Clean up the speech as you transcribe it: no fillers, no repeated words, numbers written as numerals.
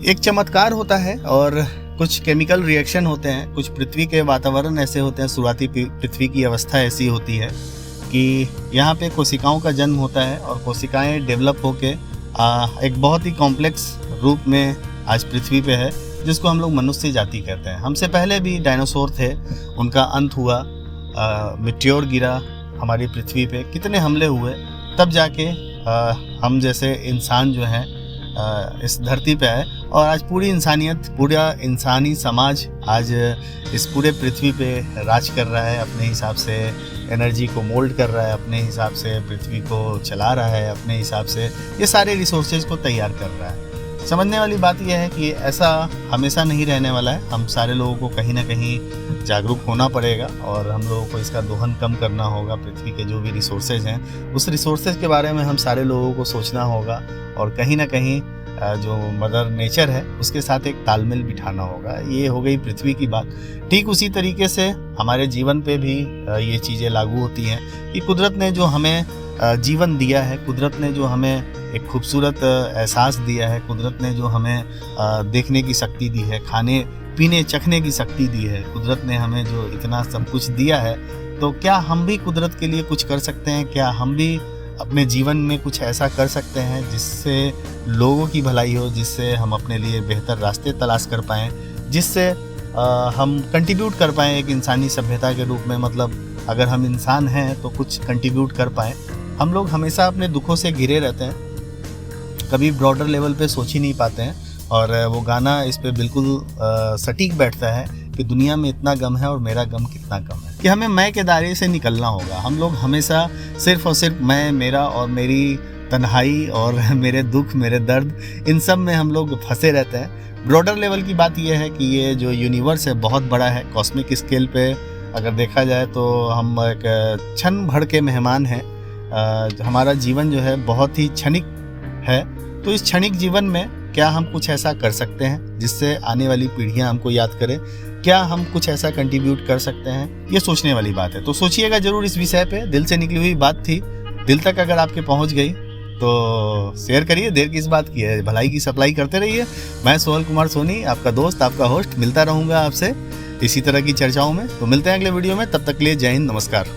एक चमत्कार होता है और कुछ केमिकल रिएक्शन होते हैं, कुछ पृथ्वी के वातावरण ऐसे होते हैं, शुरुआती पृथ्वी की अवस्था ऐसी होती है कि यहाँ पे कोशिकाओं का जन्म होता है और कोशिकाएं डेवलप होके एक बहुत ही कॉम्प्लेक्स रूप में आज पृथ्वी पे है, जिसको हम लोग मनुष्य जाति कहते हैं। हमसे पहले भी डायनासोर थे, उनका अंत हुआ, मिट्योर गिरा हमारी पृथ्वी पे, कितने हमले हुए, तब जाके हम जैसे इंसान जो हैं इस धरती पे है। और आज पूरी इंसानियत, पूरा इंसानी समाज आज इस पूरे पृथ्वी पे राज कर रहा है, अपने हिसाब से एनर्जी को मोल्ड कर रहा है, अपने हिसाब से पृथ्वी को चला रहा है, अपने हिसाब से ये सारे रिसोर्सेज को तैयार कर रहा है। समझने वाली बात यह है कि ऐसा हमेशा नहीं रहने वाला है। हम सारे लोगों को कहीं ना कहीं जागरूक होना पड़ेगा और हम लोगों को इसका दोहन कम करना होगा। पृथ्वी के जो भी रिसोर्सेज हैं, उस रिसोर्सेज के बारे में हम सारे लोगों को सोचना होगा और कहीं ना कहीं जो मदर नेचर है उसके साथ एक तालमेल बिठाना होगा। ये हो गई पृथ्वी की बात। ठीक उसी तरीके से हमारे जीवन पे भी ये चीज़ें लागू होती हैं कि कुदरत ने जो हमें जीवन दिया है, कुदरत ने जो हमें एक खूबसूरत एहसास दिया है, कुदरत ने जो हमें देखने की शक्ति दी है, खाने पीने चखने की शक्ति दी है, कुदरत ने हमें जो इतना सब कुछ दिया है, तो क्या हम भी कुदरत के लिए कुछ कर सकते हैं? क्या हम भी अपने जीवन में कुछ ऐसा कर सकते हैं जिससे लोगों की भलाई हो, जिससे हम अपने लिए बेहतर रास्ते तलाश कर पाएँ, जिससे हम कंट्रीब्यूट कर पाएँ एक इंसानी सभ्यता के रूप में? मतलब अगर हम इंसान हैं तो कुछ कंट्रीब्यूट कर पाएँ। हम लोग हमेशा अपने दुखों से घिरे रहते हैं, कभी ब्रॉडर लेवल पे सोच ही नहीं पाते हैं। और वो गाना इस पे बिल्कुल सटीक बैठता है कि दुनिया में इतना गम है और मेरा गम कितना कम है, कि हमें मैं के दायरे से निकलना होगा। हम लोग हमेशा सिर्फ और सिर्फ मैं, मेरा और मेरी तन्हाई और मेरे दुख, मेरे दर्द, इन सब में हम लोग फंसे रहते हैं। ब्रॉडर लेवल की बात यह है कि ये जो यूनिवर्स है बहुत बड़ा है। कॉस्मिक स्केल पे अगर देखा जाए तो हम एक क्षण भर के मेहमान हैं। हमारा जीवन जो है बहुत ही क्षणिक है, तो इस क्षणिक जीवन में क्या हम कुछ ऐसा कर सकते हैं जिससे आने वाली पीढ़ियां हमको याद करें? क्या हम कुछ ऐसा कंट्रीब्यूट कर सकते हैं? ये सोचने वाली बात है। तो सोचिएगा जरूर इस विषय पे। दिल से निकली हुई बात थी, दिल तक अगर आपके पहुंच गई तो शेयर करिए। देर किस बात की है, भलाई की सप्लाई करते रहिए। मैं सोहल कुमार सोनी, आपका दोस्त, आपका होस्ट, मिलता रहूंगा आपसे इसी तरह की चर्चाओं में। तो मिलते हैं अगले वीडियो में, तब तक के लिए जय हिंद, नमस्कार।